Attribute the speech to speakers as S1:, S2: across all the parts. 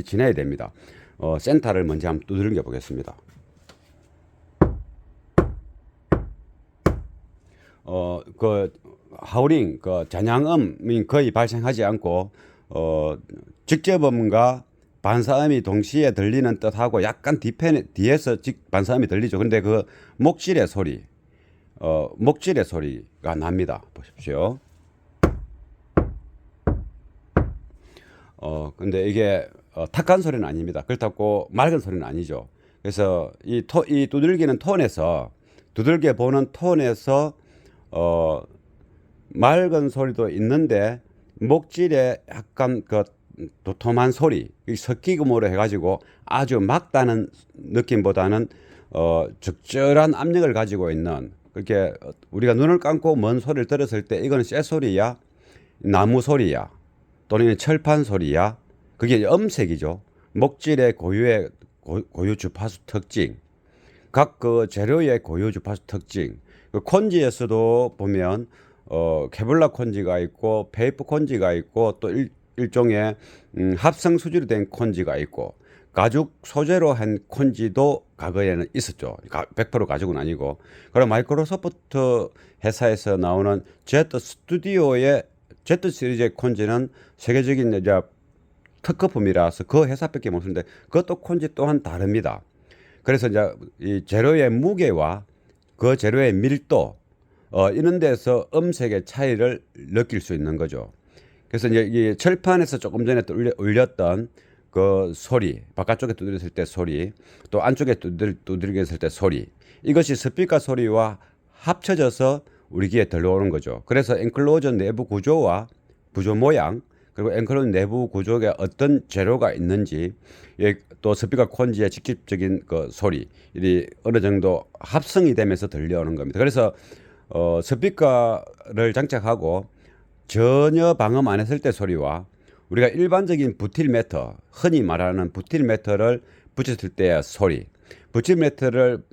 S1: 지내야 됩니다. 센터를 먼저 한번 두들겨 보겠습니다. 그 하우링, 그 잔향음이 거의 발생하지 않고 직접음과 반사음이 동시에 들리는 뜻하고 약간 뒤에서 반사음이 들리죠. 근데 그 목질의 소리가 납니다. 보십시오. 근데 이게 탁한 소리는 아닙니다. 그렇다고 맑은 소리는 아니죠. 그래서 이 두들기는 톤에서 두들겨 보는 톤에서 맑은 소리도 있는데 목질에 약간 그 도톰한 소리 섞이금으로 해가지고 아주 막다는 느낌보다는 적절한 압력을 가지고 있는 그렇게 우리가 눈을 감고 먼 소리를 들었을 때 이거는 쇠 소리야, 나무 소리야, 또는 철판 소리야. 그게 음색이죠. 목질의 고유 주파수 특징, 각 그 재료의 고유 주파수 특징. 그 콘지에서도 보면 케블라 콘지가 있고 페이퍼 콘지가 있고 또 일종의 합성 수지로 된 콘지가 있고 가죽 소재로 한 콘지도 과거에는 있었죠. 100% 가죽은 아니고. 그럼 마이크로소프트 회사에서 나오는 Z 시리즈의 콘지는 세계적인 이제 특허품이라서 그 회사밖에 못 쓰는데 그것도 콘지 또한 다릅니다. 그래서 이제 이 재료의 무게와 그 재료의 밀도 이런 데서 음색의 차이를 느낄 수 있는 거죠. 그래서 이제 이 철판에서 조금 전에 또 울렸던 그 소리, 바깥쪽에 두드렸을 때 소리, 또 안쪽에 두드렸을 때 소리, 이것이 스피커 소리와 합쳐져서 우리 귀에 들려오는 거죠. 그래서 엔클로저 내부 구조와 구조 모양, 그리고 엔클로저 내부 구조에 어떤 재료가 있는지, 또 스피커 콘지의 직접적인 그 소리, 이 어느 정도 합성이 되면서 들려오는 겁니다. 그래서 스피커를 장착하고 전혀 방음 안 했을 때 소리와 우리가 일반적인 부틸 매터, 흔히 말하는 부틸 매터를 붙였을 때의 소리, 부틸 매터를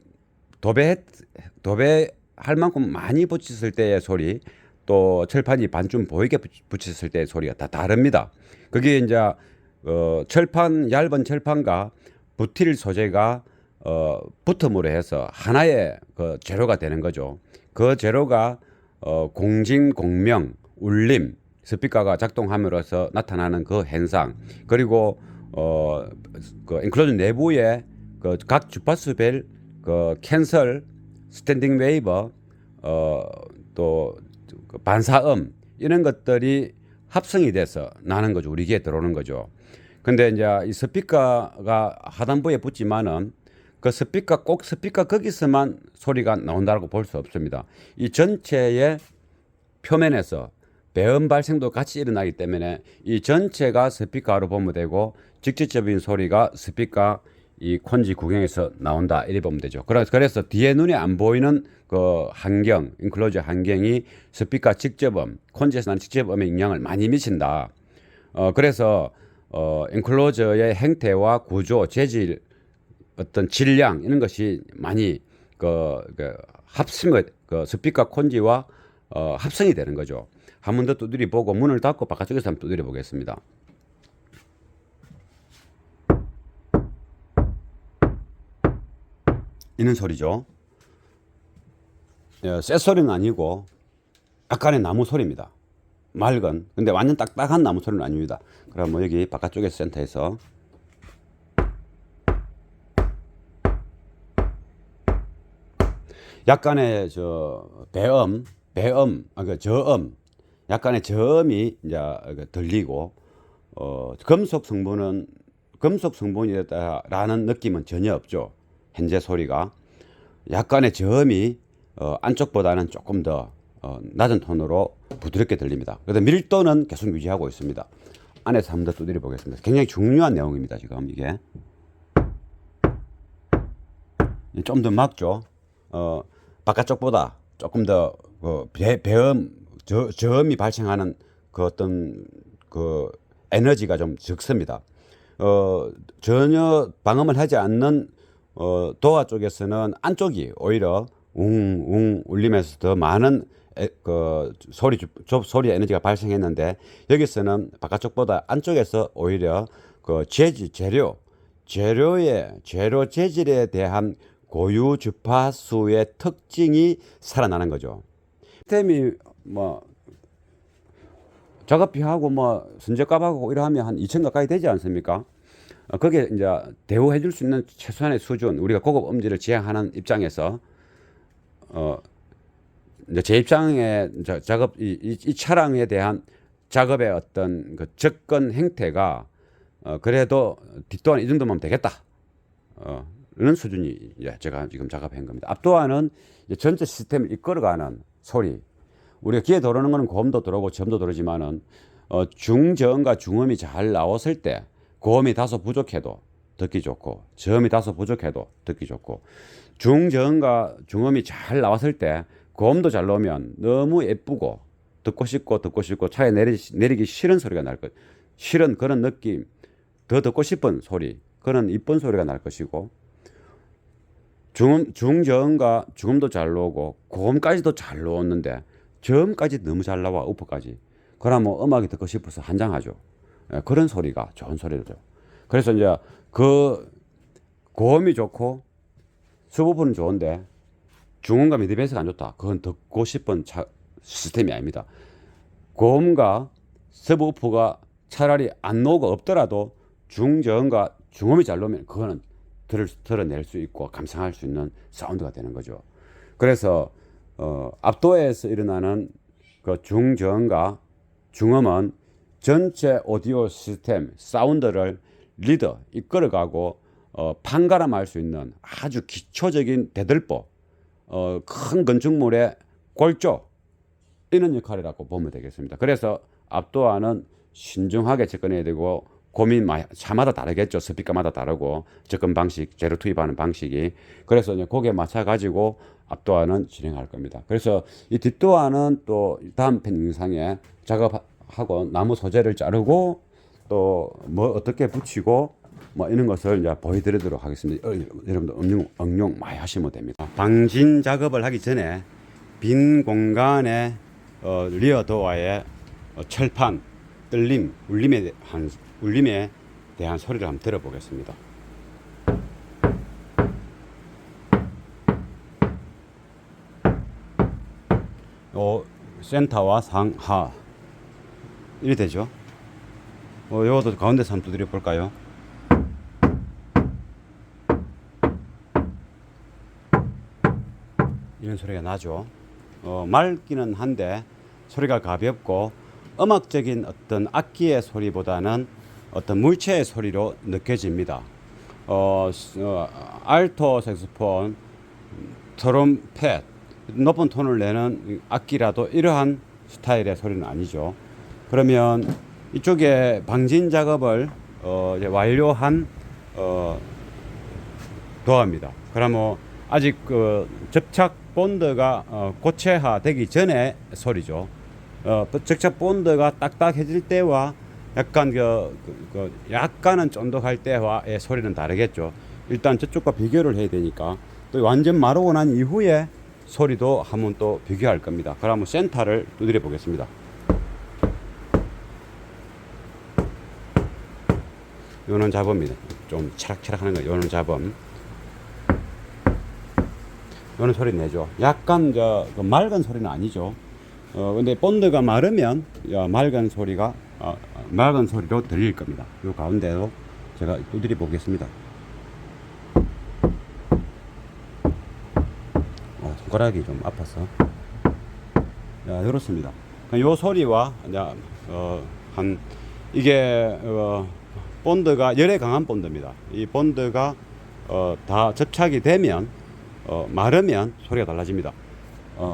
S1: 도배할 만큼 많이 붙였을 때의 소리, 또 철판이 반쯤 보이게 붙였을 때의 소리가 다 다릅니다. 그게 이제 얇은 철판과 부틸 소재가 붙음으로 해서 하나의 그 재료가 되는 거죠. 그 재료가 공진, 공명, 울림, 스피커가 작동함으로써 나타나는 그 현상, 그리고 그 엔클로저 내부에 그 각 주파수별 그 캔슬, 스탠딩 웨이버, 또 반사음 이런 것들이 합성이 돼서 나는 거죠. 우리 귀에 들어오는 거죠. 근데 이제 이 스피커가 하단부에 붙지만은 그 꼭 스피커 거기서만 소리가 나온다고 볼 수 없습니다. 이 전체의 표면에서 배음 발생도 같이 일어나기 때문에 이 전체가 스피커로 보면 되고 직접적인 소리가 스피커 이 콘지 구경에서 나온다 이렇게 보면 되죠. 그래서 뒤에 눈에 안 보이는 그 환경, 인클로저 환경이 스피커 직접음, 콘지에서 나는 직접음에 영향을 많이 미친다. 그래서 인클로저의 행태와 구조, 재질, 어떤 질량 이런 것이 많이 스피커 콘지와 합성이 되는 거죠. 한 번 더 두드려 보고 문을 닫고 바깥쪽에서 한번 두드려 보겠습니다. 이는 소리죠. 쇠 소리는 아니고 약간의 나무 소리입니다. 맑은, 근데 완전 딱딱한 나무 소리는 아닙니다. 그럼 뭐 여기 바깥쪽에 센터에서 약간의 저음, 약간의 저음이 이제 들리고 금속 성분이다라는 느낌은 전혀 없죠. 현재 소리가 약간의 저음이 안쪽보다는 조금 더 낮은 톤으로 부드럽게 들립니다. 그래서 밀도는 계속 유지하고 있습니다. 안에서 한번 더 두드려 보겠습니다. 굉장히 중요한 내용입니다. 지금 이게 좀 더 막죠. 바깥쪽보다 조금 더 저음이 발생하는 그 어떤 그 에너지가 좀 적습니다. 전혀 방음을 하지 않는 도화 쪽에서는 안쪽이 오히려 웅웅 울리면서 더 많은 소리 에너지가 발생했는데 여기서는 바깥쪽보다 안쪽에서 오히려 그 재료 재질에 대한 고유 주파수의 특징이 살아나는 거죠. 시스템이 뭐 작업비하고 뭐 선적값하고 이러하면 한 2천 가까이 되지 않습니까? 거기에 이제 대우해 줄 수 있는 최소한의 수준, 우리가 고급 음질을 지향하는 입장에서 이제 제 입장에 작업 이 차량에 대한 작업의 어떤 그 접근 행태가 그래도 뒷도안 이 정도면 되겠다. 이런 수준이 이제 제가 지금 작업한 겁니다. 앞도안은 이제 전체 시스템을 이끌어가는 소리. 우리가 귀에 들어오는 거는 고음도 들어오고 저음도 들어오지만은 중저음과 중음이 잘 나왔을 때 고음이 다소 부족해도 듣기 좋고 저음이 다소 부족해도 듣기 좋고 중저음과 중음이 잘 나왔을 때 고음도 잘 나오면 너무 예쁘고 듣고 싶고 차에 내리기 싫은 소리가 날 것. 싫은 그런 느낌, 더 듣고 싶은 소리, 그런 이쁜 소리가 날 것이고 중저음과 중음도 잘 나오고 고음까지도 잘 나왔는데 저음까지 너무 잘 나와, 우퍼까지. 그러면 음악이 듣고 싶어서 한장하죠. 그런 소리가 좋은 소리죠. 그래서 이제 그 고음이 좋고 서브우퍼는 좋은데 중음과 미드베이스가 안 좋다. 그건 듣고 싶은 시스템이 아닙니다. 고음과 서브우퍼가 차라리 안 나오고 없더라도 중저음과 중음이 잘 나오면 그거는 드러낼 수 있고 감상할 수 있는 사운드가 되는 거죠. 그래서 압도에서 일어나는 그 중저음과 중음은 전체 오디오 시스템 사운드를 리더 이끌어가고 판가름할 수 있는 아주 기초적인 대들보, 큰 건축물의 골조, 이런 역할이라고 보면 되겠습니다. 그래서 압도안은 신중하게 접근해야 되고 고민 차마다 다르겠죠. 스피커마다 다르고 접근 방식, 재료 투입하는 방식이. 그래서 이제 거기에 맞춰 가지고 압도안은 진행할 겁니다. 그래서 이 뒷도안은 또 다음 편 영상에 작업하고 나무 소재를 자르고 또 뭐 어떻게 붙이고 뭐 이런 것을 이제 보여드리도록 하겠습니다. 여러분들 응용 많이 하시면 됩니다. 방진 작업을 하기 전에 빈 공간에 리어 도어의 철판, 떨림, 울림에 대한 소리를 한번 들어보겠습니다. 센터와 상하 이리 되죠. 요것도 가운데서 한번 두드려 볼까요? 이런 소리가 나죠. 맑기는 한데 소리가 가볍고 음악적인 어떤 악기의 소리보다는 어떤 물체의 소리로 느껴집니다. 알토 색소폰, 트럼펫, 높은 톤을 내는 악기라도 이러한 스타일의 소리는 아니죠. 그러면 이쪽에 방진 작업을 이제 완료한 도어입니다. 그러면 아직 그 접착 본드가 고체화 되기 전에 소리죠. 접착 본드가 딱딱해질 때와 약간 약간은 쫀득할 때와의 소리는 다르겠죠. 일단 저쪽과 비교를 해야 되니까 또 완전 마르고 난 이후에 소리도 한번 또 비교할 겁니다. 그러면 센터를 두드려 보겠습니다. 요는 잡음입니다. 좀 차락차락 하는 거, 요는 잡음. 요는 소리 내죠. 약간 그 맑은 소리는 아니죠. 근데 본드가 마르면 맑은 소리로 들릴 겁니다. 요 가운데로 제가 두드려 보겠습니다. 손가락이 좀 아파서. 이렇습니다. 요 소리와 이게 본드가 열에 강한 본드입니다. 이 본드가 다 접착이 되면 마르면 소리가 달라집니다.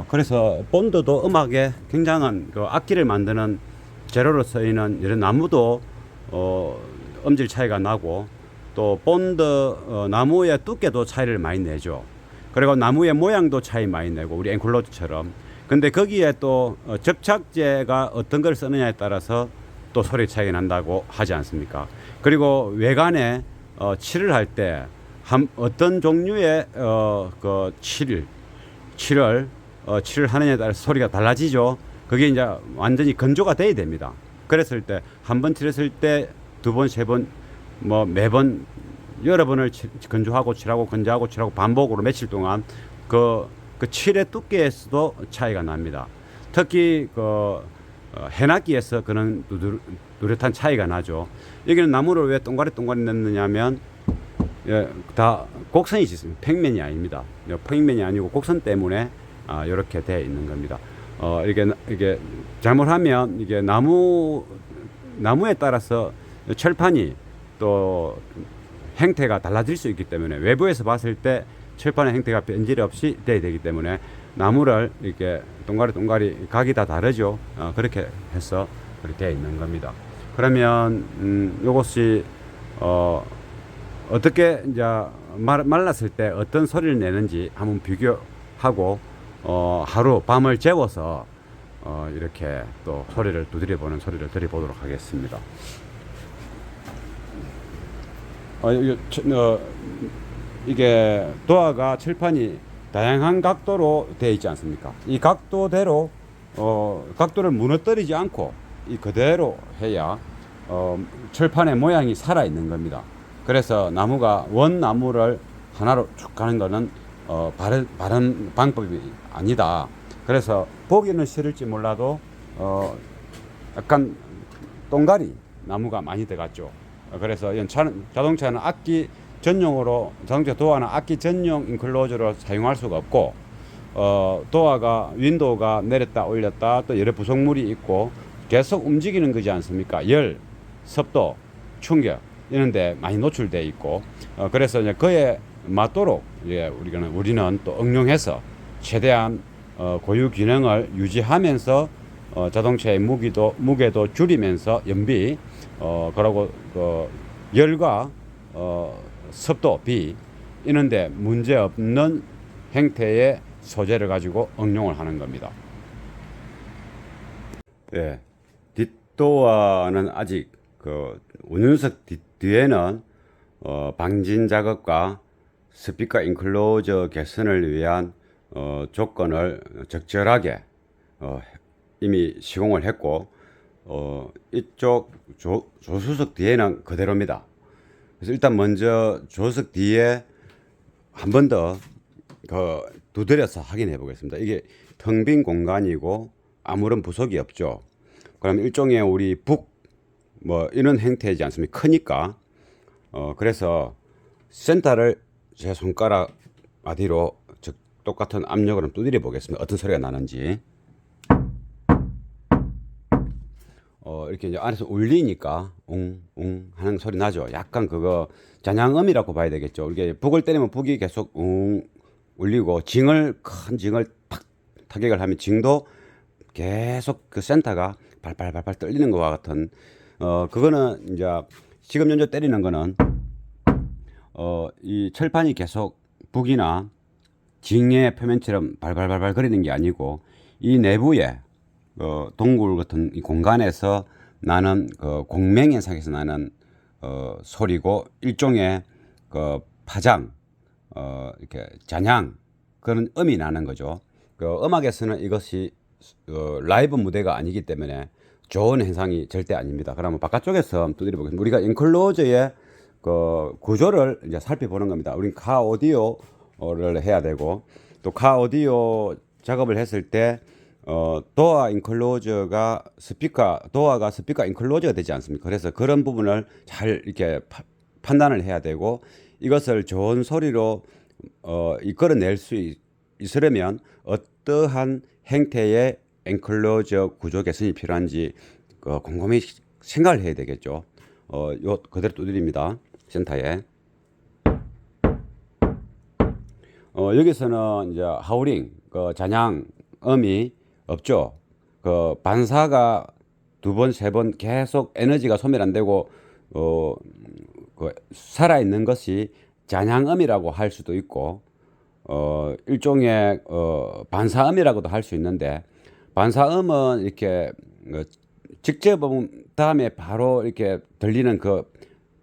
S1: 그래서 본드도 음악에 굉장한 그 악기를 만드는 재료로 쓰이는 이런 나무도 음질 차이가 나고 또 본드 나무의 두께도 차이를 많이 내죠. 그리고 나무의 모양도 차이 많이 내고 우리 앵콜로즈처럼. 근데 거기에 또 접착제가 어떤 걸 쓰느냐에 따라서 또 소리 차이가 난다고 하지 않습니까? 그리고 외관에 칠을 할 때 어떤 종류의 그 칠을 하느냐에 따라서 소리가 달라지죠. 그게 이제 완전히 건조가 돼야 됩니다. 그랬을 때 한 번 칠했을 때 두 번, 세 번 뭐 매번 여러 번을 건조하고 칠하고 건조하고 칠하고 반복으로 며칠 동안 그 칠의 두께에서도 차이가 납니다. 특히 해놨기에서 그런 뚜렷한 차이가 나죠. 여기는 나무를 왜 동가리 냈느냐면 다 곡선이 있습니다. 평면이 아닙니다. 평면이 아니고 곡선 때문에 이렇게 되어 있는 겁니다. 이게 잘못하면 이게 나무에 따라서 철판이 또 행태가 달라질 수 있기 때문에 외부에서 봤을 때 철판의 행태가 변질 없이 돼야 되기 때문에 나무를 이렇게 동가리 각이 다 다르죠. 그렇게 해서 그렇게 되어 있는 겁니다. 그러면 이것이 어떻게 이제 말랐을 때 어떤 소리를 내는지 한번 비교하고 하루 밤을 재워서 이렇게 또 소리를 두드려보는 소리를 들어보도록 하겠습니다. 이게 도화가 철판이 다양한 각도로 되어 있지 않습니까? 이 각도대로 각도를 무너뜨리지 않고 이 그대로 해야 철판의 모양이 살아 있는 겁니다. 그래서 나무가 원나무를 하나로 쭉 가는 거는 바른 방법이 아니다. 그래서 보기는 싫을지 몰라도 약간 동가리 나무가 많이 들어갔죠. 그래서 자동차는 악기 전용으로 자동차 도어는 악기 전용 인클로저로 사용할 수가 없고 도어가 윈도우가 내렸다 올렸다 또 여러 부속물이 있고 계속 움직이는 거지 않습니까? 열, 습도, 충격 이런데 많이 노출돼 있고 그래서 이제 그에 맞도록 우리는 또 응용해서 최대한 고유 기능을 유지하면서 자동차의 무게도 줄이면서 연비 그리고 열과 습도, 비 이런데 문제 없는 행태의 소재를 가지고 응용을 하는 겁니다. 네, 뒷도어는 아직 운윤석 뒤에는 방진 작업과 스피커 인클로저 개선을 위한 조건을 적절하게 이미 시공을 했고 이쪽 조수석 뒤에는 그대로입니다. 그래서 일단 먼저 조수석 뒤에 한 번 더 두드려서 확인해 보겠습니다. 이게 텅 빈 공간이고 아무런 부속이 없죠. 그럼 일종의 우리 이런 형태이지 않습니까? 크니까 그래서 센터를 제 손가락 아디로 똑같은 압력으로 두드려 보겠습니다. 어떤 소리가 나는지. 이렇게 이제 안에서 울리니까 웅웅 하는 소리 나죠. 약간 그거 잔향음이라고 봐야 되겠죠. 이게 북을 때리면 북이 계속 웅 울리고 큰 징을 팍 타격을 하면 징도 계속 그 센터가 발발발발 떨리는 것과 같은 그거는 이제 지금 현재 때리는 거는 이 철판이 계속 북이나 징의 표면처럼 발발발발 거리는 게 아니고 이 내부에 동굴 같은 이 공간에서 나는 공명 현상에서 나는 소리고 일종의 파장 이렇게 잔향 그런 음이 나는 거죠. 음악에서는 이것이 라이브 무대가 아니기 때문에 좋은 현상이 절대 아닙니다. 그러면 바깥쪽에서 두드려 보겠습니다. 우리가 인클로저의 구조를 이제 살펴보는 겁니다. 우린 카 오디오를 해야 되고 또 카 오디오 작업을 했을 때 도어 인클로저가 도어가 스피커 인클로저가 되지 않습니까? 그래서 그런 부분을 잘 이렇게 판단을 해야 되고 이것을 좋은 소리로 이끌어낼 수 있으려면 어떠한 행태의 엔클로저 구조 개선이 필요한지 곰곰이 생각을 해야 되겠죠. 요 그대로 두드립니다. 센터에. 여기서는 이제 하우링, 잔향, 음이 없죠. 반사가 두 번, 세 번 계속 에너지가 소멸 안 되고 살아있는 것이 잔향음이라고 할 수도 있고 일종의 반사음이라고도 할 수 있는데 반사음은 이렇게 직접 다음에 바로 이렇게 들리는 그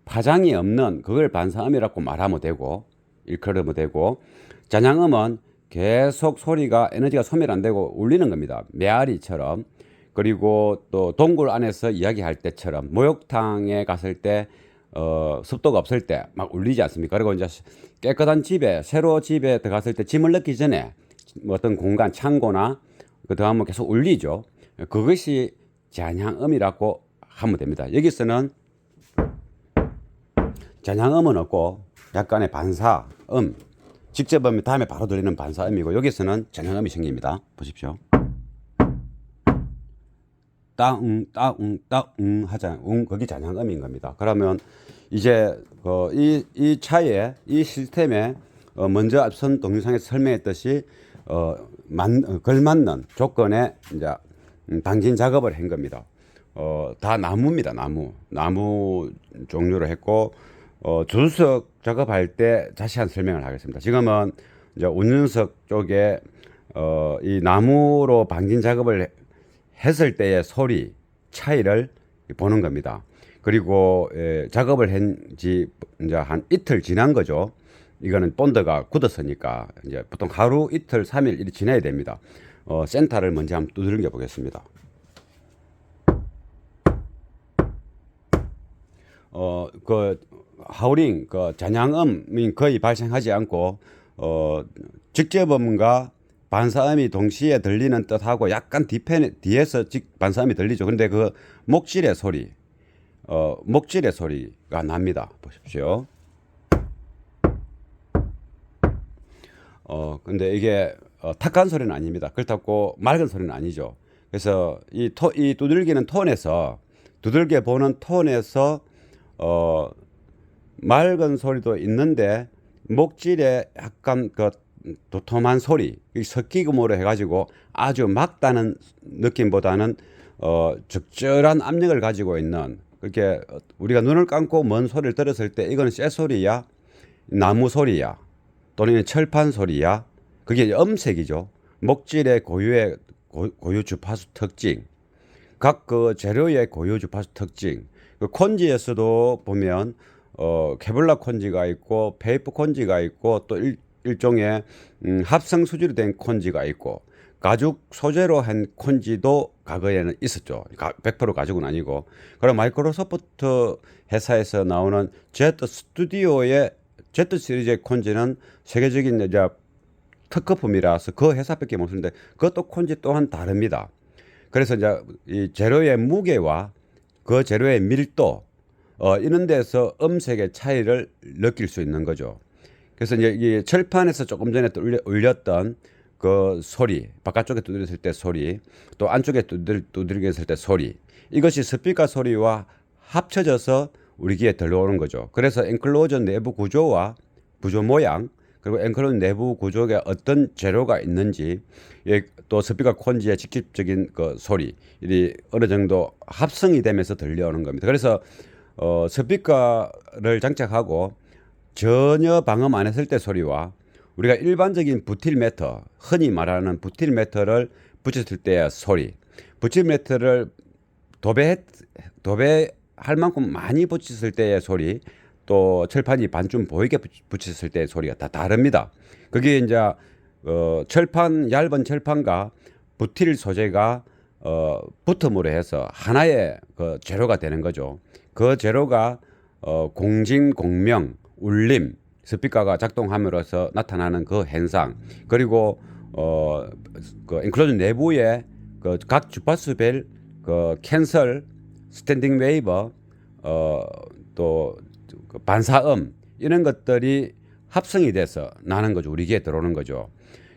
S1: 파장이 없는 그걸 반사음이라고 말하면 되고 일컬으면 되고 잔향음은 계속 소리가 에너지가 소멸 안 되고 울리는 겁니다. 메아리처럼. 그리고 또 동굴 안에서 이야기할 때처럼 목욕탕에 갔을 때 습도가 없을 때 막 울리지 않습니까? 그리고 이제 깨끗한 집에, 새로 집에 들어갔을 때 짐을 넣기 전에 뭐 어떤 공간, 창고나 그 들어가면 계속 울리죠. 그것이 잔향음이라고 하면 됩니다. 여기서는 잔향음은 없고 약간의 반사음, 직접 하면 다음에 바로 들리는 반사음이고, 여기서는 잔향음이 생깁니다. 보십시오. 따응 따응 따응 하잖아요. 거기 잔향음인 겁니다. 그러면 이제 이 차에, 이 시스템에 먼저 앞선 동영상에서 설명했듯이 걸맞는 조건에 이제 방진 작업을 한 겁니다. 다 나무입니다. 나무 종류로 했고, 조수석 작업할 때 자세한 설명을 하겠습니다. 지금은 이제 운전석 쪽에 이 나무로 방진 작업을 했을 때의 소리 차이를 보는 겁니다. 그리고 작업을 한지 이제 한 이틀 지난 거죠. 이거는 본드가 굳었으니까 이제 보통 하루, 이틀, 3일 이렇게 지나야 됩니다. 센터를 먼저 한번 두들겨 보겠습니다. 그 하우링, 그 잔향음이 거의 발생하지 않고, 직접음과 반사음이 동시에 들리는 뜻하고 약간 뒤에서 반사음이 들리죠. 근데 그 목질의 소리가 납니다. 보십시오. 근데 이게 탁한 소리는 아닙니다. 그렇다고 맑은 소리는 아니죠. 그래서 이 두들기는 톤에서, 두들겨 보는 톤에서 맑은 소리도 있는데 목질에 약간 그 도톰한 소리, 섞이금으로 해가지고 아주 막다는 느낌보다는 적절한 압력을 가지고 있는, 그렇게 우리가 눈을 감고 먼 소리를 들었을 때 이거는 쇠 소리야, 나무 소리야, 또는 철판 소리야, 그게 음색이죠. 목질의 고유 주파수 특징, 각 그 재료의 고유 주파수 특징. 그 콘지에서도 보면 케블라 콘지가 있고 페이퍼 콘지가 있고 또 일종의 합성 수지로 된 콘지가 있고, 가죽 소재로 한 콘지도 과거에는 있었죠. 100% 가죽은 아니고. 그럼 마이크로소프트 회사에서 나오는 Z 시리즈의 콘지는 세계적인 이제 특허품이라서 그 회사밖에 못 쓰는데, 그것도 콘지 또한 다릅니다. 그래서 이제 이 재료의 무게와 그 재료의 밀도, 이런 데서 음색의 차이를 느낄 수 있는 거죠. 그래서 이제 이 철판에서 조금 전에 또 울렸던 그 소리, 바깥쪽에 두드렸을 때 소리, 또 안쪽에 두드렸을 때 소리, 이것이 스피커 소리와 합쳐져서 우리 귀에 들려오는 거죠. 그래서 엔클로저 내부 구조와 구조 모양, 그리고 엔클로저 내부 구조에 어떤 재료가 있는지, 또 스피커 콘지의 직접적인 그 소리, 이 어느 정도 합성이 되면서 들려오는 겁니다. 그래서 스피커를 장착하고 전혀 방음 안 했을 때 소리와 우리가 일반적인 부틸 매터, 흔히 말하는 부틸 매터를 붙였을 때의 소리, 부틸 매터를 도배할 만큼 많이 붙였을 때의 소리, 또 철판이 반쯤 보이게 붙였을 때의 소리가 다 다릅니다. 그게 이제 얇은 철판과 부틸 소재가 붙음으로 해서 하나의 그 재료가 되는 거죠. 그 재료가 공진, 공명, 울림, 스피커가 작동함으로써 나타나는 그 현상, 그리고 그 엔클로저 내부에 그 각 주파수별 그 캔슬, 스탠딩 웨이버, 또 반사음, 이런 것들이 합성이 돼서 나는 거죠. 우리 귀에 들어오는 거죠.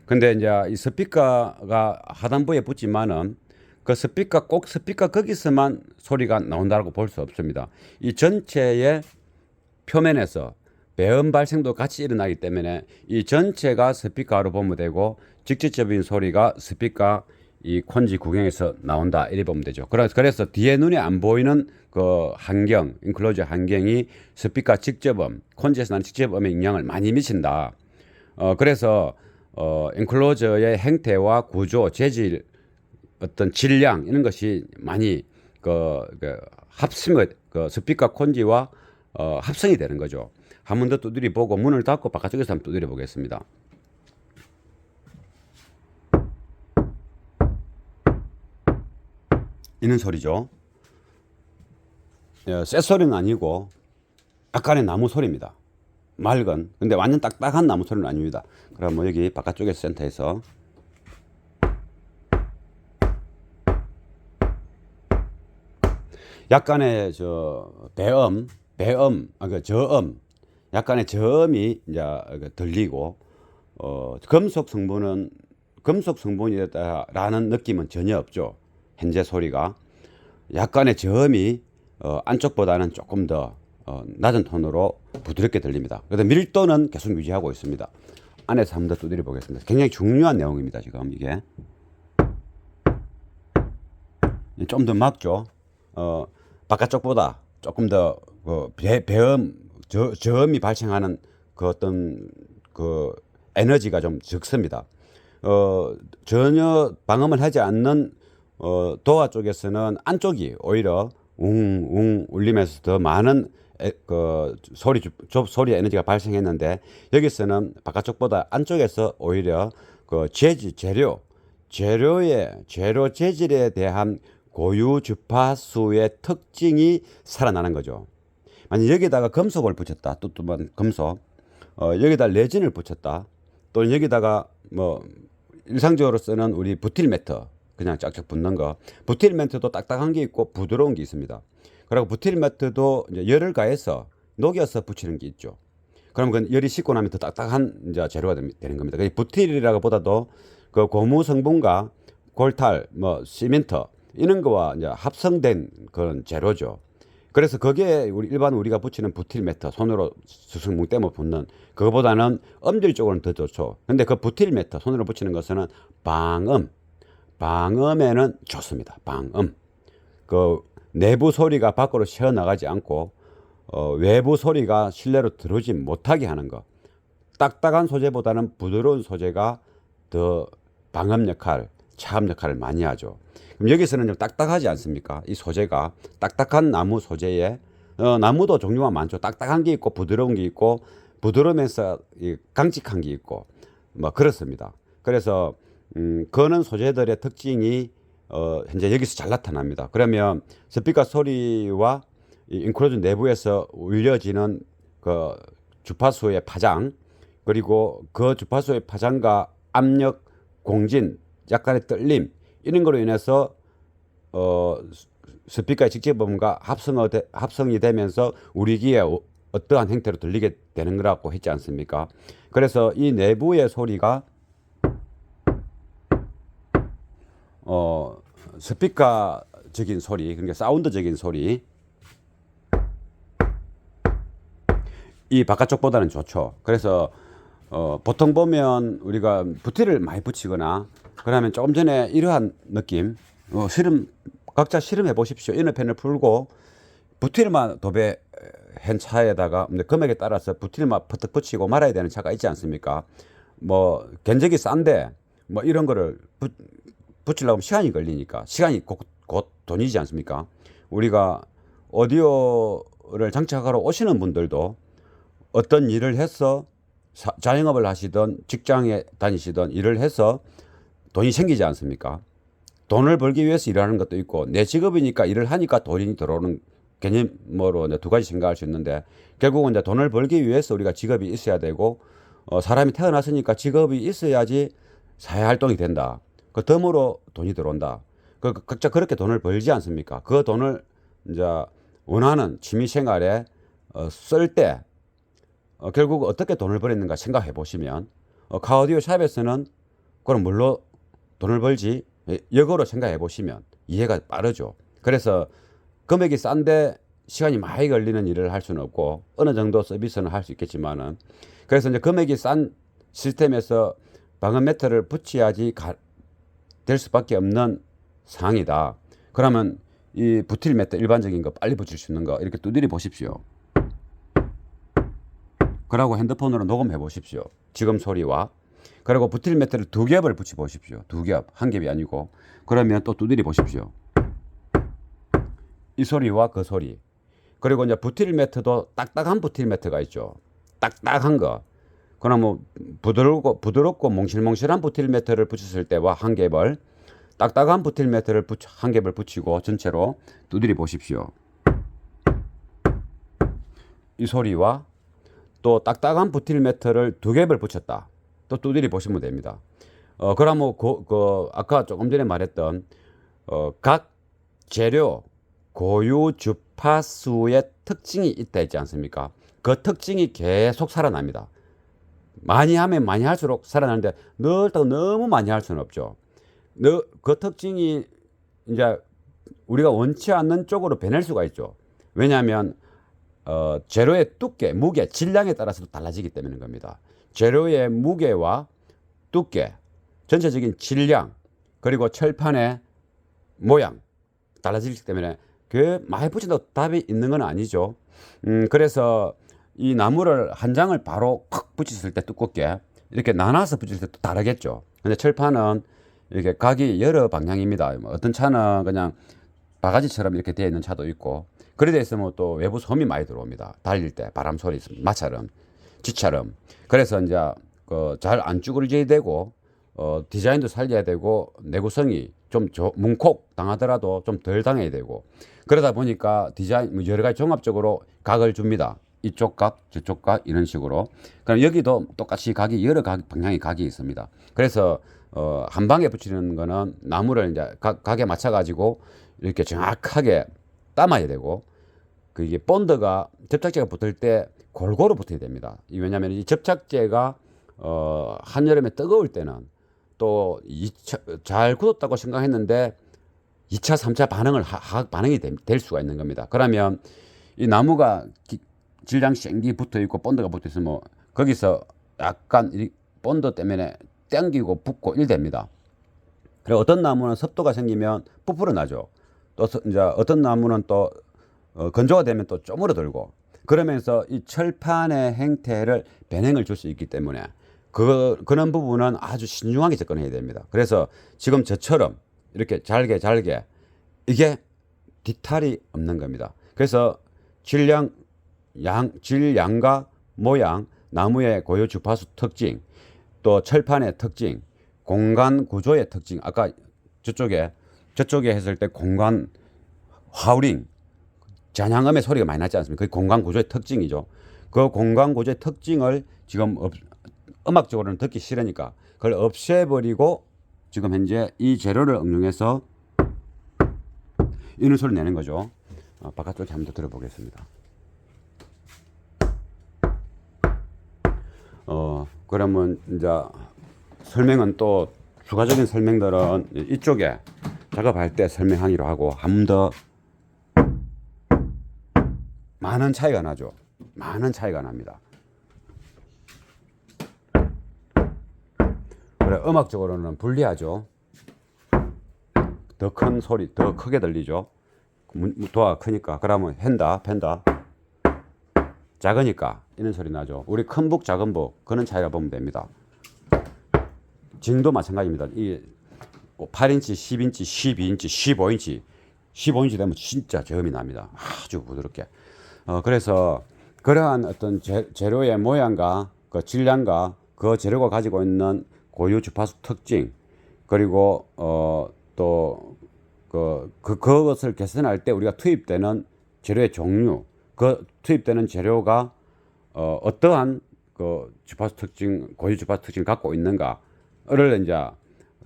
S1: 근데 이제 이 스피커가 하단부에 붙지만은 그 스피커, 꼭 스피커 거기서만 소리가 나온다고 볼 수 없습니다. 이 전체의 표면에서 배음 발생도 같이 일어나기 때문에 이 전체가 스피커로 보면 되고, 직접적인 소리가 스피커 이 콘지 구경에서 나온다, 이렇게 보면 되죠. 그래서 뒤에 눈에 안 보이는 그 환경, 인클로저 환경이 스피커 직접음, 콘지에서 나는 직접음에 영향을 많이 미친다. 그래서 인클로저의 행태와 구조, 재질, 어떤 질량, 이런 것이 많이 그 스피커 콘지와 합성이 되는 거죠. 한 번 더 두드려 보고 문을 닫고 바깥쪽에서 한번 두드려 보겠습니다. 이는 소리죠. 쇠 소리는 아니고 약간의 나무 소리입니다. 맑은, 근데 완전 딱딱한 나무 소리는 아닙니다. 그럼 뭐 여기 바깥쪽에서 센터에서 약간의 저음, 약간의 저음이 이제 들리고, 금속 성분이다라는 느낌은 전혀 없죠. 현재 소리가 약간의 저음이 안쪽보다는 조금 더 낮은 톤으로 부드럽게 들립니다. 그래서 밀도는 계속 유지하고 있습니다. 안에서 한번 더 두드려 보겠습니다. 굉장히 중요한 내용입니다. 지금 이게 좀 더 막죠. 바깥쪽보다 조금 더 저음이 발생하는 그 어떤 그 에너지가 좀 적습니다. 전혀 방음을 하지 않는 도화 쪽에서는 안쪽이 오히려 웅웅 울리면서 더 많은 소리 에너지가 발생했는데, 여기서는 바깥쪽보다 안쪽에서 오히려 그 재료 재질에 대한 고유 주파수의 특징이 살아나는 거죠. 만약 여기다가 금속을 붙였다, 뚜뚜한 금속, 여기다 레진을 붙였다, 또는 여기다가 뭐 일상적으로 쓰는 우리 부틸 매트, 그냥 쫙쫙 붙는 거, 부틸 매트도 딱딱한 게 있고 부드러운 게 있습니다. 그리고 부틸 매트도 이제 열을 가해서 녹여서 붙이는 게 있죠. 그러면 그 열이 식고 나면 더 딱딱한 이제 재료가 되는 겁니다. 그 부틸이라고 보다도 그 고무 성분과 골탈, 뭐 시멘트 이런 거와 이제 합성된 그런 재료죠. 그래서 거기에 우리가 붙이는 부틸 매트, 손으로 수승 뭉 떼면 붙는 그거보다는 음질 쪽으로는 더 좋죠. 근데 그 부틸 매트 손으로 붙이는 것은 방음에는 좋습니다. 방음. 그 내부 소리가 밖으로 새어나가지 않고 외부 소리가 실내로 들어오지 못하게 하는 거. 딱딱한 소재보다는 부드러운 소재가 더 방음 역할, 차음 역할을 많이 하죠. 그럼 여기서는 좀 딱딱하지 않습니까? 이 소재가 딱딱한 나무 소재에 나무도 종류가 많죠. 딱딱한 게 있고 부드러운 게 있고, 부드러우면서 강직한 게 있고 뭐 그렇습니다. 그래서 그는 소재들의 특징이 현재 여기서 잘 나타납니다. 그러면 스피커 소리와 이 인크로즈 내부에서 울려지는 그 주파수의 파장, 그리고 그 주파수의 파장과 압력, 공진, 약간의 떨림 이런 거로 인해서 스피커의 직접음과 합성이 되면서 우리 귀에 어떠한 형태로 들리게 되는 거라고 했지 않습니까? 그래서 이 내부의 소리가 스피커적인 소리, 그러니까 사운드적인 소리, 이 바깥쪽보다는 좋죠. 그래서 보통 보면 우리가 부티를 많이 붙이거나 그러면 조금 전에 이러한 느낌, 각자 실험해 보십시오. 이너펜을 풀고 부티를만 도배한 차에다가 금액에 따라서 부티를만 퍼뜩 붙이고 말아야 되는 차가 있지 않습니까? 뭐 견적이 싼데 뭐 이런 거를 붙이려고 하면 시간이 걸리니까, 시간이 곧 돈이지 않습니까? 우리가 오디오를 장착하러 오시는 분들도 어떤 일을 해서 자영업을 하시던 직장에 다니시던 일을 해서 돈이 생기지 않습니까? 돈을 벌기 위해서 일하는 것도 있고, 내 직업이니까 일을 하니까 돈이 들어오는 개념으로 두 가지 생각할 수 있는데, 결국은 이제 돈을 벌기 위해서 우리가 직업이 있어야 되고, 사람이 태어났으니까 직업이 있어야지 사회활동이 된다. 그 덤으로 돈이 들어온다. 각자 그렇게 돈을 벌지 않습니까? 그 돈을 이제 원하는 취미생활에 쓸 때 결국 어떻게 돈을 벌었는가 생각해 보시면, 카오디오 샵에서는 그럼 뭘로 돈을 벌지? 역으로 생각해 보시면 이해가 빠르죠. 그래서 금액이 싼데 시간이 많이 걸리는 일을 할 수는 없고, 어느 정도 서비스는 할 수 있겠지만은, 그래서 이제 금액이 싼 시스템에서 방음 매트를 붙여야지 될 수밖에 없는 상황이다. 그러면 이 부틸 매트 일반적인 거 빨리 붙일 수 있는 거 이렇게 두드려 보십시오. 그러고 핸드폰으로 녹음해 보십시오. 지금 소리와. 그리고 부틸 매트를 2겹을 붙여 보십시오. 2겹, 한 겹이 아니고. 그러면 또 두드려 보십시오. 이 소리와 그 소리. 그리고 이제 부틸 매트도 딱딱한 부틸 매트가 있죠. 딱딱한 거. 그럼 뭐 부드럽고 몽실몽실한 부틸 매트를 붙였을 때와 한 겹을, 딱딱한 부틸 매트를 한 겹을 붙이고 전체로 두드려 보십시오. 이 소리와 또 딱딱한 부틸 매트를 2겹을 붙였다. 또 두드리 보시면 됩니다. 그러면 아까 조금 전에 말했던 각 재료 고유 주파수의 특징이 있다 했지 않습니까? 그 특징이 계속 살아납니다. 많이 하면 많이 할수록 살아나는데 늘다고 너무 많이 할 수는 없죠. 그 특징이 이제 우리가 원치 않는 쪽으로 변할 수가 있죠. 왜냐하면 재료의 두께, 무게, 질량에 따라서도 달라지기 때문인 겁니다. 재료의 무게와 두께, 전체적인 질량, 그리고 철판의 모양 달라지기 때문에 그 많이 붙인다고 답이 있는 건 아니죠. 그래서 이 나무를 한 장을 바로 콱 붙였을 때 두껍게 이렇게 나눠서 붙였을 때 또 다르겠죠. 근데 철판은 이렇게 각이 여러 방향입니다. 어떤 차는 그냥 바가지처럼 이렇게 되어 있는 차도 있고, 그래 돼 있으면 또 외부 소음이 많이 들어옵니다. 달릴 때 바람 소리, 마처럼, 쥐처럼. 그래서 이제 잘 안 쭈그러져야 되고, 디자인도 살려야 되고, 내구성이 좀 뭉콕 당하더라도 좀 덜 당해야 되고, 그러다 보니까 디자인 여러 가지 종합적으로 각을 줍니다. 이쪽 각, 저쪽 각 이런 식으로. 그럼 여기도 똑같이 각이 여러 방향의 각이 있습니다. 그래서 한 방에 붙이는 거는 나무를 이제 각에 맞춰 가지고 이렇게 정확하게 담아야 되고, 이게 본드가 접착제가 붙을 때 골고루 붙어야 됩니다. 왜냐하면 이 접착제가 한여름에 뜨거울 때는 또 잘 굳었다고 생각했는데 2차, 3차 반응이 될 수가 있는 겁니다. 그러면 이 나무가 질량 생기 붙어 있고 본드가 붙어 있으면 거기서 약간 이 본드 때문에 땡기고 붓고 이래됩니다. 그리고 어떤 나무는 습도가 생기면 부풀어 나죠. 또 이제 어떤 나무는 또 건조가 되면 또 쪼물어들고, 그러면서 이 철판의 행태를 변형을 줄 수 있기 때문에 그런 부분은 아주 신중하게 접근해야 됩니다. 그래서 지금 저처럼 이렇게 잘게 이게 뒤탈이 없는 겁니다. 그래서 질량과 모양, 나무의 고유 주파수 특징, 또 철판의 특징, 공간 구조의 특징, 아까 저쪽에 했을 때 공간 하우링, 잔향음의 소리가 많이 나지 않습니까? 그게 공간 구조의 특징이죠. 그 공간 구조의 특징을 지금 음악적으로는 듣기 싫으니까 그걸 없애버리고 지금 현재 이 재료를 응용해서 이런 소리 내는 거죠. 바깥쪽에 한번 더 들어보겠습니다. 그러면 이제 설명은 또 추가적인 설명들은 이쪽에 작업할 때 설명하기로 하고, 한 번 더 많은 차이가 나죠. 많은 차이가 납니다. 그래, 음악적으로는 불리하죠. 더 큰 소리, 더 크게 들리죠. 도화가 크니까. 그러면 펜다 작으니까 이런 소리 나죠. 우리 큰 북 작은 북 그런 차이가 보면 됩니다. 징도 마찬가지입니다. 이 8인치, 10인치, 12인치, 15인치 되면 진짜 저음이 납니다. 아주 부드럽게. 그래서 그러한 어떤 재료의 모양과 그 질량과 그 재료가 가지고 있는 고유 주파수 특징, 그리고 또 그것을 개선할 때 우리가 투입되는 재료의 종류, 그 투입되는 재료가 어떠한 그 주파수 특징, 고유 주파수 특징 갖고 있는가를 이제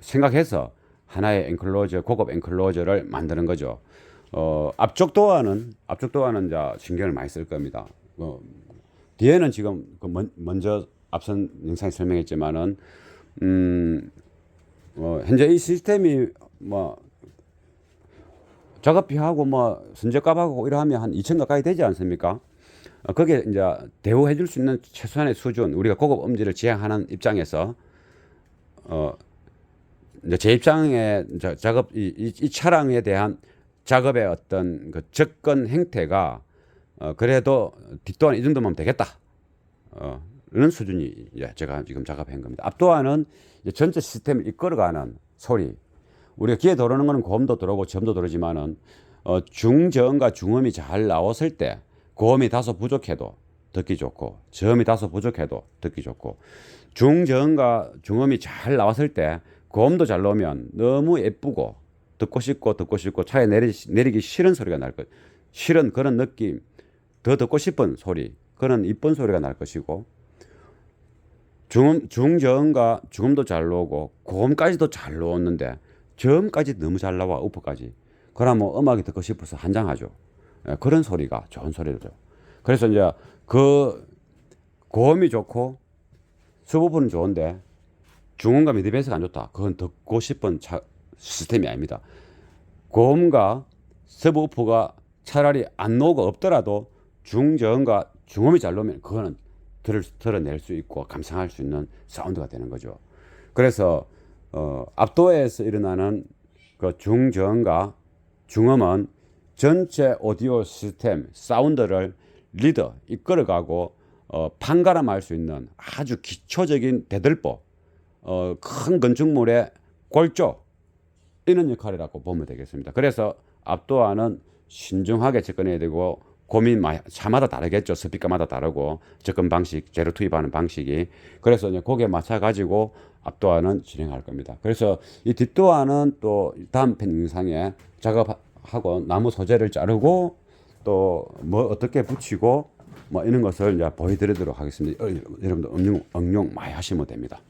S1: 생각해서 하나의 엔클로저, 고급 엔클로저를 만드는 거죠. 앞쪽 도어는 이제 신경을 많이 쓸 겁니다. 뒤에는 지금 먼저 앞선 영상에 설명했지만은 현재 이 시스템이 작업비하고 선적값하고 이러하면 한 2천 가까이 되지 않습니까? 거기에 이제 대우해 줄 수 있는 최소한의 수준, 우리가 고급 음질을 지향하는 입장에서 이제 제 입장에 작업 이 차량에 대한 작업의 어떤 그 접근 행태가 그래도 뒷도어는 이 정도면 되겠다. 이런 수준이 제가 지금 작업한 겁니다. 앞도어는 전체 시스템을 이끌어가는 소리. 우리가 귀에 들어오는 거는 고음도 들어오고 저음도 들어오지만은 중저음과 중음이 잘 나왔을 때 고음이 다소 부족해도 듣기 좋고, 저음이 다소 부족해도 듣기 좋고, 중저음과 중음이 잘 나왔을 때 고음도 잘 나오면 너무 예쁘고 듣고 싶고 차에 내리기 싫은 소리가 날 것, 싫은 그런 느낌, 더 듣고 싶은 소리, 그런 이쁜 소리가 날 것이고, 중저음과 중음도 잘 나오고 고음까지도 잘 나오는데 저음까지 너무 잘 나와, 우퍼까지. 그러면 음악이 듣고 싶어서 한장하죠. 예, 그런 소리가 좋은 소리죠. 그래서 이제 그 고음이 좋고 서브우퍼는 좋은데 중음과 미드베이스가 안 좋다. 그건 듣고 싶은 시스템이 아닙니다. 고음과 서브우퍼가 차라리 안 나오고 없더라도 중저음과 중음이 잘 나오면 그거는 드러낼 수 있고 감상할 수 있는 사운드가 되는 거죠. 그래서 압도에서 일어나는 그 중저음과 중음은 전체 오디오 시스템 사운드를 리더 이끌어가고 판가름할 수 있는 아주 기초적인 대들보, 큰 건축물의 골조, 이런 역할이라고 보면 되겠습니다. 그래서 압도와는 신중하게 접근해야 되고, 고민 차마다 다르겠죠. 스피커마다 다르고 접근 방식, 재료 투입하는 방식이. 그래서 이제 거기에 맞춰 가지고 압도화는 진행할 겁니다. 그래서 이 뒷도화는 또 다음 편 영상에 작업하고 나무 소재를 자르고 또 뭐 어떻게 붙이고 뭐 이런 것을 이제 보여드리도록 하겠습니다. 여러분들 응용 많이 하시면 됩니다.